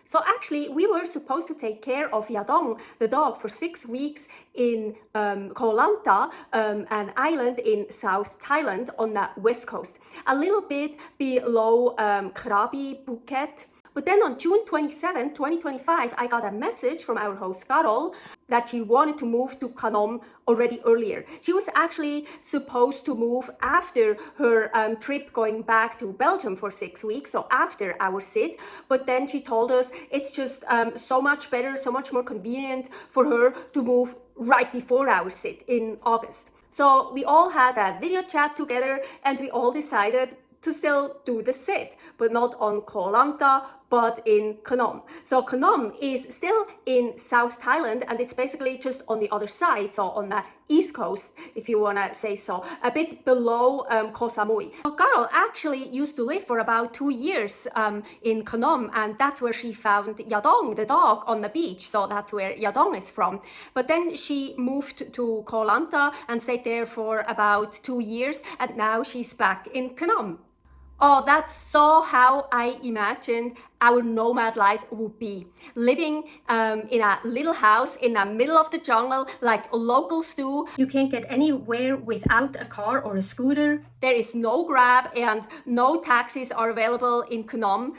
So actually, we were supposed to take care of Yadong, the dog, for 6 weeks in Koh Lanta, an island in South Thailand on the west coast, a little bit below Krabi, Phuket. But then on June 27, 2025, I got a message from our host Carol that she wanted to move to Khanom already earlier. She was actually supposed to move after her trip going back to Belgium for 6 weeks, so after our sit. But then she told us it's just so much better, so much more convenient for her to move right before our sit in August. So we all had a video chat together and we all decided to still do the sit, but not on Koh Lanta, but in Khanom. So Khanom is still in South Thailand and it's basically just on the other side, so on the east coast, if you want to say so, a bit below Koh Samui. So Carol actually used to live for about 2 years in Khanom, and that's where she found Yadong, the dog, on the beach. So that's where Yadong is from. But then she moved to Koh Lanta and stayed there for about 2 years, and now she's back in Khanom. Oh, that's so how I imagined our nomad life would be. Living in a little house in the middle of the jungle like locals do. You can't get anywhere without a car or a scooter. There is no Grab and no taxis are available in Khanom.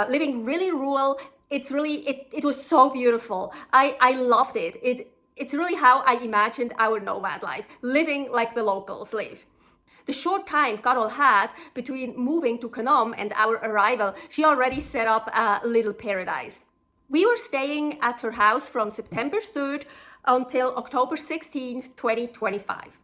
Living really rural. It was so beautiful. I loved it. It's really how I imagined our nomad life, living like the locals live. The short time Carol had between moving to Khanom and our arrival, she already set up a little paradise. We were staying at her house from September 3rd until October 16th, 2025.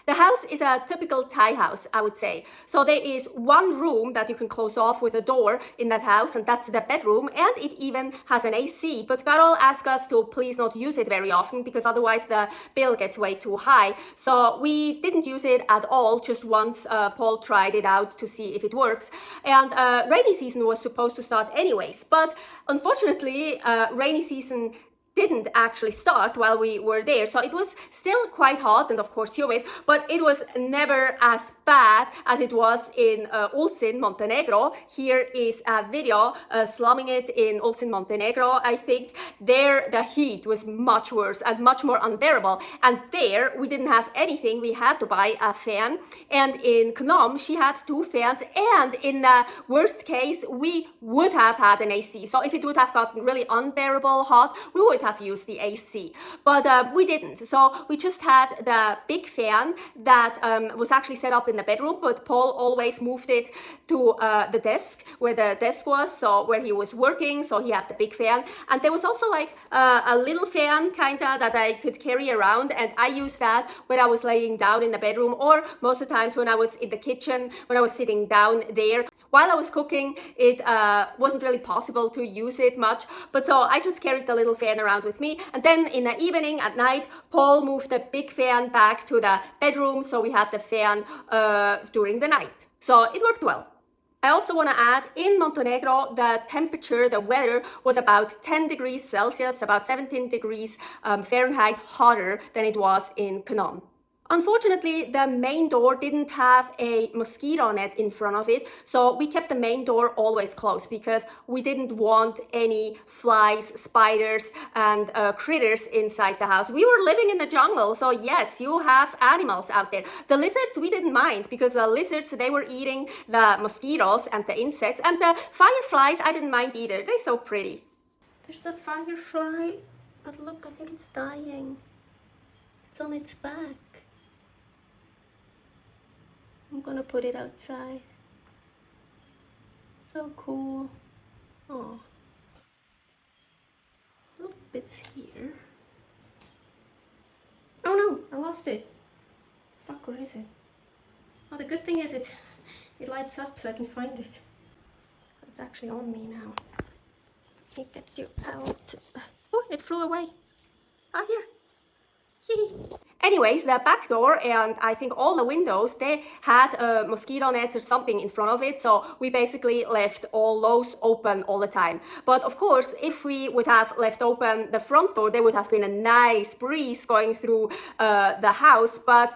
The house is a typical Thai house, I would say. So there is one room that you can close off with a door in that house, and that's the bedroom, and it even has an AC. But Carol asked us to please not use it very often because otherwise the bill gets way too high. So we didn't use it at all, just once Paul tried it out to see if it works. And rainy season was supposed to start anyways, but unfortunately rainy season didn't actually start while we were there. So it was still quite hot and of course humid, but it was never as bad as it was in Ulcin, Montenegro. Here is a video slumming it in Ulcin, Montenegro. I think there the heat was much worse and much more unbearable. And there we didn't have anything. We had to buy a fan. And in Khanom, she had 2 fans. And in the worst case, we would have had an AC. So if it would have gotten really unbearable hot, we would have used the AC, but we didn't. So we just had the big fan that was actually set up in the bedroom, but Paul always moved it to the desk where the desk was, so where he was working, so he had the big fan. And there was also like a little fan kinda that I could carry around, and I used that when I was laying down in the bedroom, or most of the times when I was in the kitchen, when I was sitting down there. While I was cooking, it wasn't really possible to use it much, but so I just carried the little fan around with me. And then in the evening, at night, Paul moved the big fan back to the bedroom, so we had the fan during the night. So it worked well. I also want to add, in Montenegro, the temperature, the weather was about 10 degrees Celsius, about 17 degrees Fahrenheit hotter than it was in Khanom. Unfortunately, the main door didn't have a mosquito net in front of it, so we kept the main door always closed because we didn't want any flies, spiders, and critters inside the house. We were living in the jungle, so yes, you have animals out there. The lizards we didn't mind because the lizards, they were eating the mosquitoes and the insects, and the fireflies I didn't mind either. They're so pretty. There's a firefly, but look, I think it's dying. It's on its back. I'm gonna put it outside. So cool. Oh, little bits here. Oh no, I lost it. Fuck, where is it? Oh, the good thing is it lights up so I can find it. It's actually on me now. Let me get you out. Oh, it flew away. Ah, here. Anyways, the back door and I think all the windows, they had mosquito nets or something in front of it. So we basically left all those open all the time. But of course, if we would have left open the front door, there would have been a nice breeze going through the house. But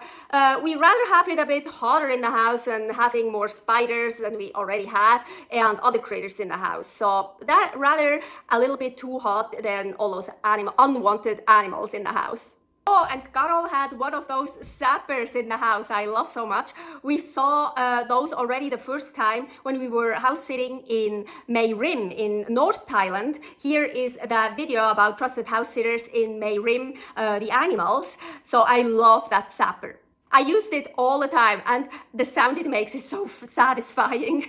we rather have it a bit hotter in the house and having more spiders than we already had and other critters in the house. So that rather a little bit too hot than all those unwanted animals in the house. Oh, and Carol had one of those zappers in the house I love so much. We saw those already the first time when we were house sitting in Mae Rim in North Thailand. Here is the video about trusted house sitters in Mae Rim, the animals. So I love that zapper. I used it all the time and the sound it makes is so satisfying.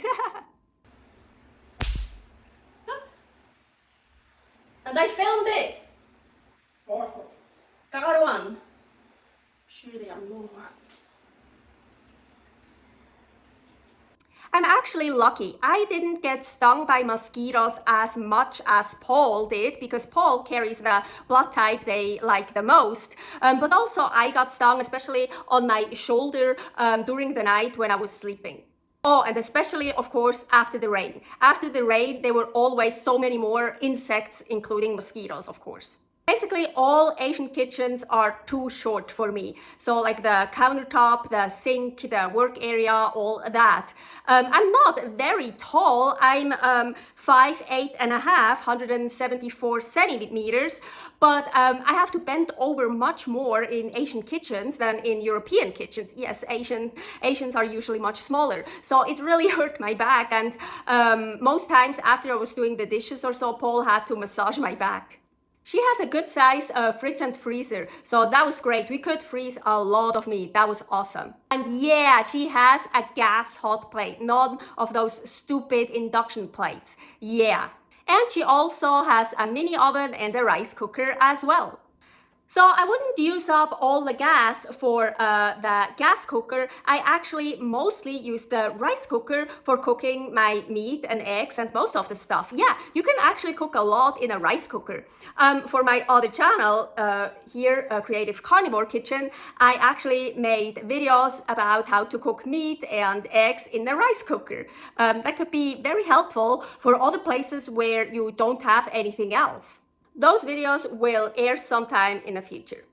And I filmed it. Karuan. I'm actually lucky. I didn't get stung by mosquitoes as much as Paul did because Paul carries the blood type they like the most. But also I got stung, especially on my shoulder during the night when I was sleeping. Oh, and especially, of course, after the rain. After the rain, there were always so many more insects, including mosquitoes, of course. Basically, all Asian kitchens are too short for me. So like the countertop, the sink, the work area, all that. I'm not very tall. I'm 5'8.5", 174 centimeters. But I have to bend over much more in Asian kitchens than in European kitchens. Yes, Asians are usually much smaller. So it really hurt my back. And most times after I was doing the dishes or so, Paul had to massage my back. She has a good size fridge and freezer, so that was great. We could freeze a lot of meat. That was awesome. And yeah, she has a gas hot plate, none of those stupid induction plates. Yeah. And she also has a mini oven and a rice cooker as well. So I wouldn't use up all the gas for the gas cooker. I actually mostly use the rice cooker for cooking my meat and eggs and most of the stuff. Yeah, you can actually cook a lot in a rice cooker. For my other channel here, Creative Carnivore Kitchen, I actually made videos about how to cook meat and eggs in the rice cooker. That could be very helpful for other places where you don't have anything else. Those videos will air sometime in the future.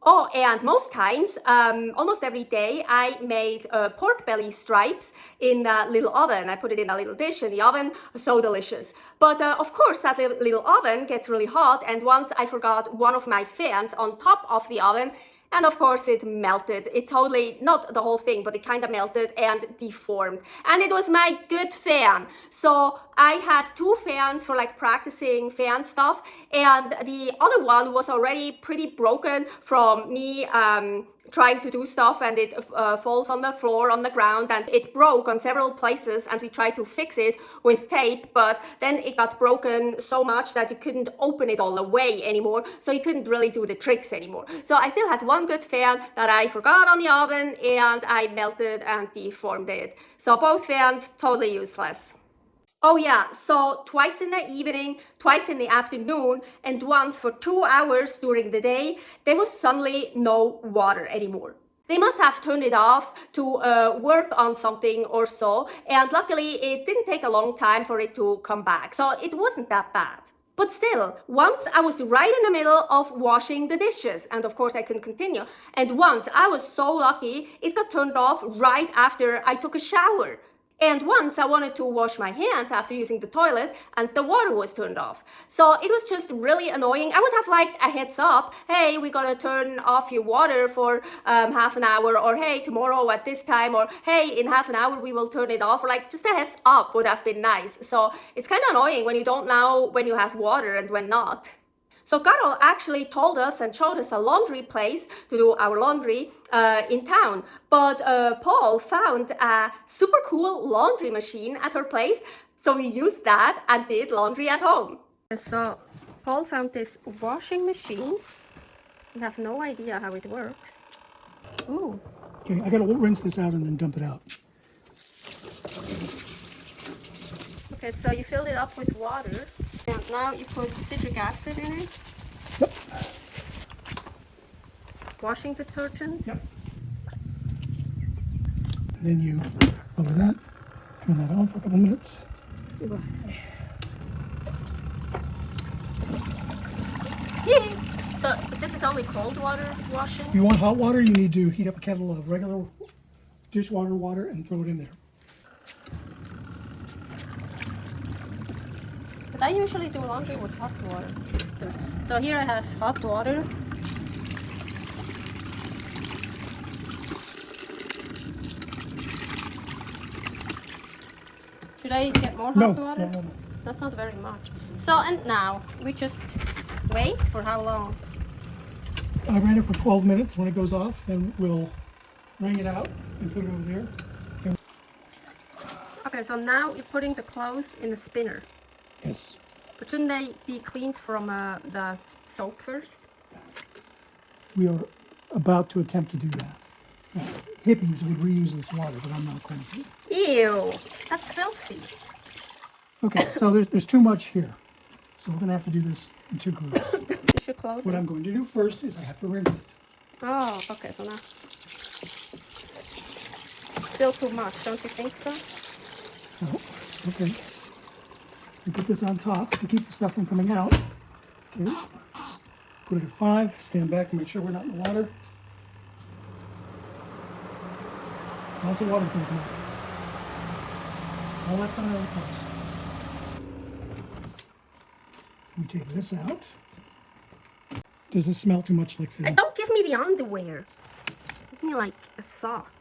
Oh, and most times, almost every day, I made pork belly stripes in a little oven. I put it in a little dish in the oven, so delicious. But of course, that little oven gets really hot, and once I forgot one of my fans on top of the oven, and of course it melted. It totally, not the whole thing, but it kind of melted and deformed. And it was my good fan. So I had two fans for like practicing fan stuff. And the other one was already pretty broken from me trying to do stuff, and it falls on the floor, on the ground, and it broke on several places, and we tried to fix it with tape, but then it got broken so much that you couldn't open it all the way anymore, so you couldn't really do the tricks anymore. So I still had one good fan that I forgot on the oven, and I melted and deformed it. So both fans totally useless. Oh yeah, so twice in the evening, twice in the afternoon, and once for 2 hours during the day, there was suddenly no water anymore. They must have turned it off to work on something or so, and luckily it didn't take a long time for it to come back, so it wasn't that bad. But still, once I was right in the middle of washing the dishes, and of course I couldn't continue, and once I was so lucky, it got turned off right after I took a shower. And once I wanted to wash my hands after using the toilet and the water was turned off. So it was just really annoying. I would have liked a heads up. Hey, we're gonna turn off your water for half an hour, or hey, tomorrow at this time, or hey, in half an hour we will turn it off, or like just a heads up would have been nice. So it's kind of annoying when you don't know when you have water and when not. So Carol actually told us and showed us a laundry place to do our laundry in town. But Paul found a super cool laundry machine at her place. So we used that and did laundry at home. So Paul found this washing machine. We have no idea how it works. Ooh. Okay, I gotta rinse this out and then dump it out. Okay, so you filled it up with water. And now you put citric acid in it. Yep. washing detergent. Yep. And then you over that, turn that on for a couple minutes. Yay! So this is only cold water washing? If you want hot water, you need to heat up a kettle of regular dishwater water and throw it in there. But I usually do laundry with hot water. So here I have hot water. Should I get more hot water? No. That's not very much. So, and now we just wait for how long? I ran it for 12 minutes. When it goes off, then we'll wring it out and put it over there. Okay, so now you're putting the clothes in the spinner. Yes. But shouldn't they be cleaned from the soap first? We are about to attempt to do that. Hippies would reuse this water, but I'm not going to. Ew, that's filthy. Okay, so there's too much here. So we're going to have to do this in two groups. You should close What it. I'm going to do first is I have to rinse it. Oh, okay, so now. Still too much, don't you think so? Oh, okay. We put this on top to keep the stuff from coming out. Okay. Put it at 5, stand back and make sure we're not in the water. Lots of water's going to come out. All that's coming out of the place. We take this out. Does this smell too much like that? Don't give me the underwear. Give me like a sock.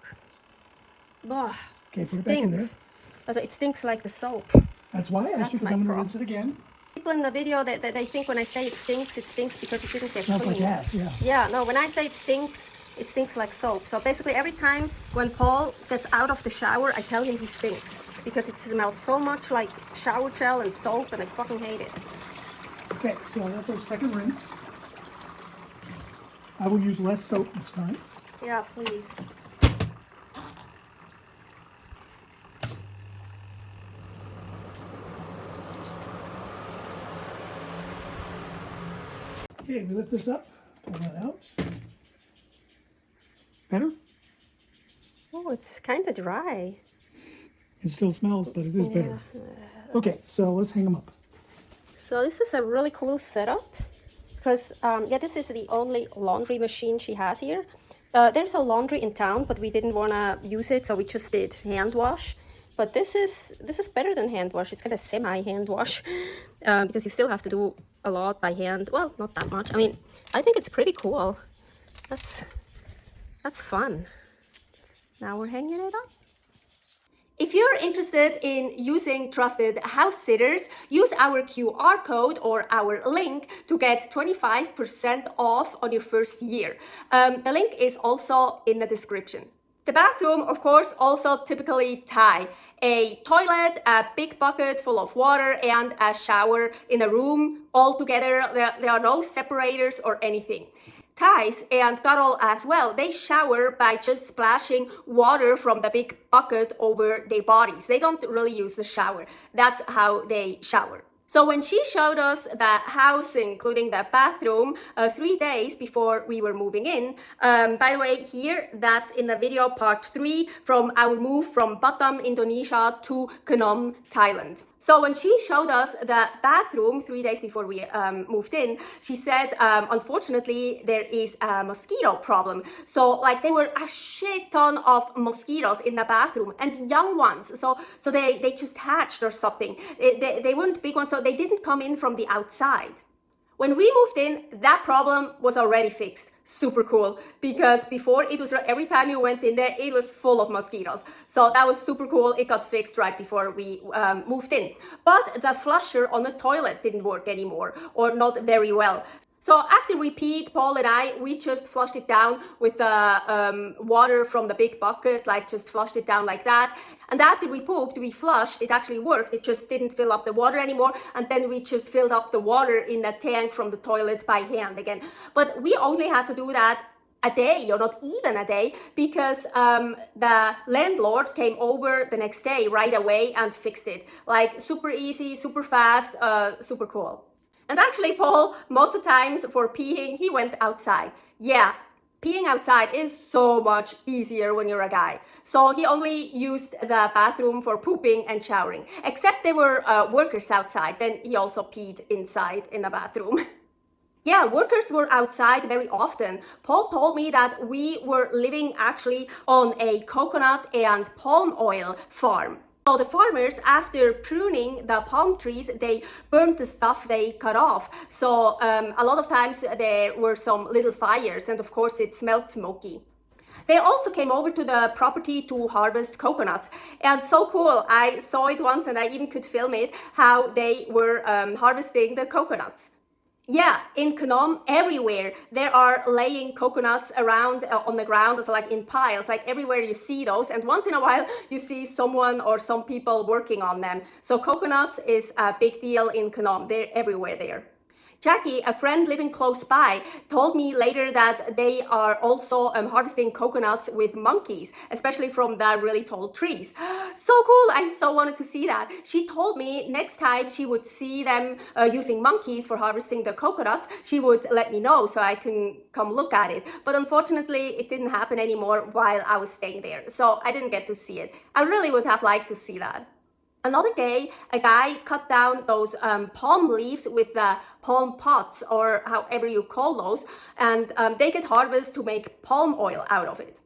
Ugh, Okay, it put it back in there. stinks. It stinks like the soap. That's why I asked you, That's because my I'm going to problem. rinse it again. People in the video, they think when I say it stinks because it didn't get Smells clean. like ass, yeah. Yeah, no, when I say it stinks like soap. So basically every time when Paul gets out of the shower, I tell him he stinks. Because it smells so much like shower gel and soap and I fucking hate it. Okay, so that's our second rinse. I will use less soap next time. Yeah, please. Okay, we lift this up, pull that out. Better? Oh, it's kind of dry. It still smells, but it is better. Okay, so let's hang them up. So this is a really cool setup because, yeah, this is the only laundry machine she has here. There's a laundry in town, but we didn't want to use it, so we just did hand wash. But this is better than hand wash. It's kind of semi-hand wash because you still have to do a lot by hand. Well, not that much. I mean, I think it's pretty cool. That's fun. Now we're hanging it up. If you're interested in using Trusted House Sitters, use our QR code or our link to get 25% off on your first year. The link is also in the description. The bathroom, of course, also typically Thai. A toilet, a big bucket full of water, and a shower in a room all together. There are no separators or anything. Thais and Carol as well, they shower by just splashing water from the big bucket over their bodies. They don't really use the shower. That's how they shower. So when she showed us the house, including the bathroom, 3 days before we were moving in, by the way, here, that's in the video part 3 from our move from Batam, Indonesia to Khanom, Thailand. So when she showed us the bathroom 3 days before we moved in, she said, unfortunately, there is a mosquito problem. So like there were a shit ton of mosquitoes in the bathroom and young ones. So they just hatched or something. They weren't big ones, so they didn't come in from the outside. When we moved in, that problem was already fixed. Super cool, because before it was every time you went in there, it was full of mosquitoes. So that was super cool. It got fixed right before we moved in. But the flusher on the toilet didn't work anymore, or not very well. So after we peed, Paul and I, we just flushed it down with the water from the big bucket, like just flushed it down like that. And after we pooped, we flushed, it actually worked. It just didn't fill up the water anymore. And then we just filled up the water in the tank from the toilet by hand again. But we only had to do that a day, or not even a day, because the landlord came over the next day right away and fixed it. Like super easy, super fast, super cool. And actually, Paul, most of the times for peeing, he went outside. Yeah, Peeing outside is so much easier when you're a guy. So he only used the bathroom for pooping and showering. Except there were workers outside, then he also peed inside in the bathroom. Yeah, workers were outside very often. Paul told me that we were living actually on a coconut and palm oil farm. So the farmers, after pruning the palm trees, they burned the stuff they cut off. So a lot of times there were some little fires, and of course it smelled smoky. They also came over to the property to harvest coconuts. And so cool, I saw it once and I even could film it, how they were harvesting the coconuts. Yeah, in Khanom, everywhere there are laying coconuts around on the ground, so like in piles, like everywhere you see those, and once in a while you see someone or some people working on them. So coconuts is a big deal in Khanom. They're everywhere there. Jackie, a friend living close by, told me later that they are also harvesting coconuts with monkeys, especially from the really tall trees. So cool, I so wanted to see that. She told me next time she would see them using monkeys for harvesting the coconuts, she would let me know so I can come look at it. But unfortunately, it didn't happen anymore while I was staying there, so I didn't get to see it. I really would have liked to see that. Another day, a guy cut down those palm leaves with the palm pots, or however you call those, and they get harvested to make palm oil out of it.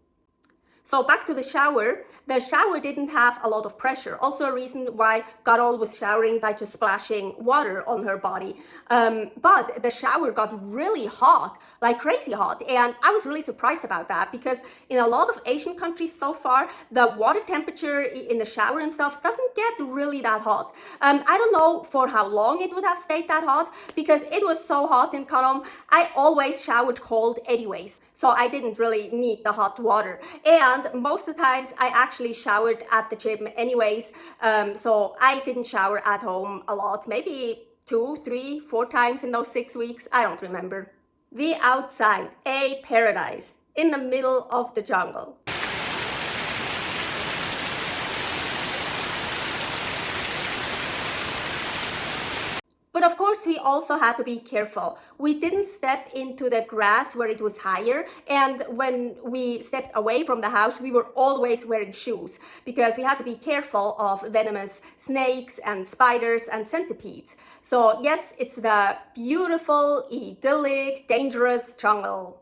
So back to the shower. The shower didn't have a lot of pressure. Also a reason why Carol was showering by just splashing water on her body. But the shower got really hot, like crazy hot. And I was really surprised about that because in a lot of Asian countries so far, the water temperature in the shower and stuff doesn't get really that hot. I don't know for how long it would have stayed that hot because it was so hot in Khanom. I always showered cold anyways. So I didn't really need the hot water. And most of the times I actually showered at the gym anyways, so I didn't shower at home a lot, maybe 2, 3, 4 times in those 6 weeks, I don't remember. The outside, a paradise in the middle of the jungle. But of course, we also had to be careful. We didn't step into the grass where it was higher, and when we stepped away from the house, we were always wearing shoes because we had to be careful of venomous snakes and spiders and centipedes. So yes, it's the beautiful, idyllic, dangerous jungle.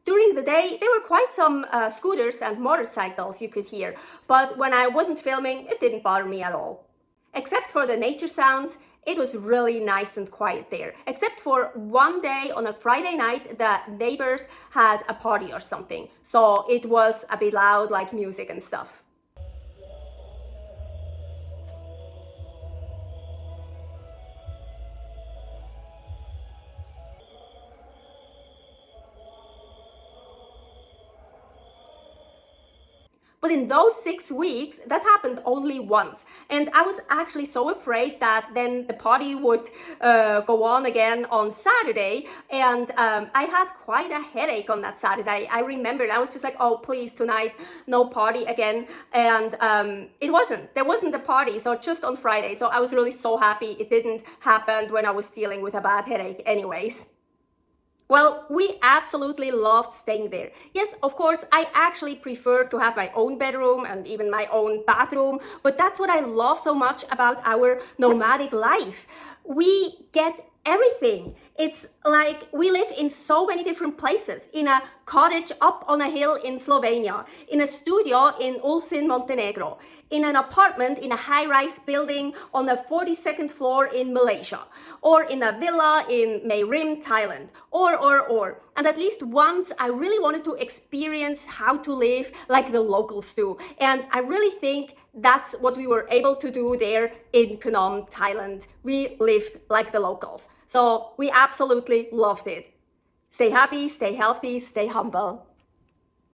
During the day, there were quite some scooters and motorcycles you could hear, but when I wasn't filming, it didn't bother me at all. Except for the nature sounds, it was really nice and quiet there. Except for one day on a Friday night, the neighbors had a party or something, so it was a bit loud, like music and stuff. But in those 6 weeks, that happened only once. And I was actually so afraid that then the party would go on again on Saturday. And I had quite a headache on that Saturday. I remembered, I was just like, oh, please, tonight, no party again. And there wasn't a party, so just on Friday. So I was really so happy it didn't happen when I was dealing with a bad headache anyways. Well, we absolutely loved staying there. Yes, of course, I actually prefer to have my own bedroom and even my own bathroom, but that's what I love so much about our nomadic life. We get everything. It's like we live in so many different places. In a cottage up on a hill in Slovenia, in a studio in Ulcin, Montenegro, in an apartment in a high-rise building on the 42nd floor in Malaysia, or in a villa in Mae Rim, Thailand, or. And at least once I really wanted to experience how to live like the locals do. And I really think that's what we were able to do there in Khanom, Thailand. We lived like the locals. So we absolutely loved it. Stay happy, stay healthy, stay humble.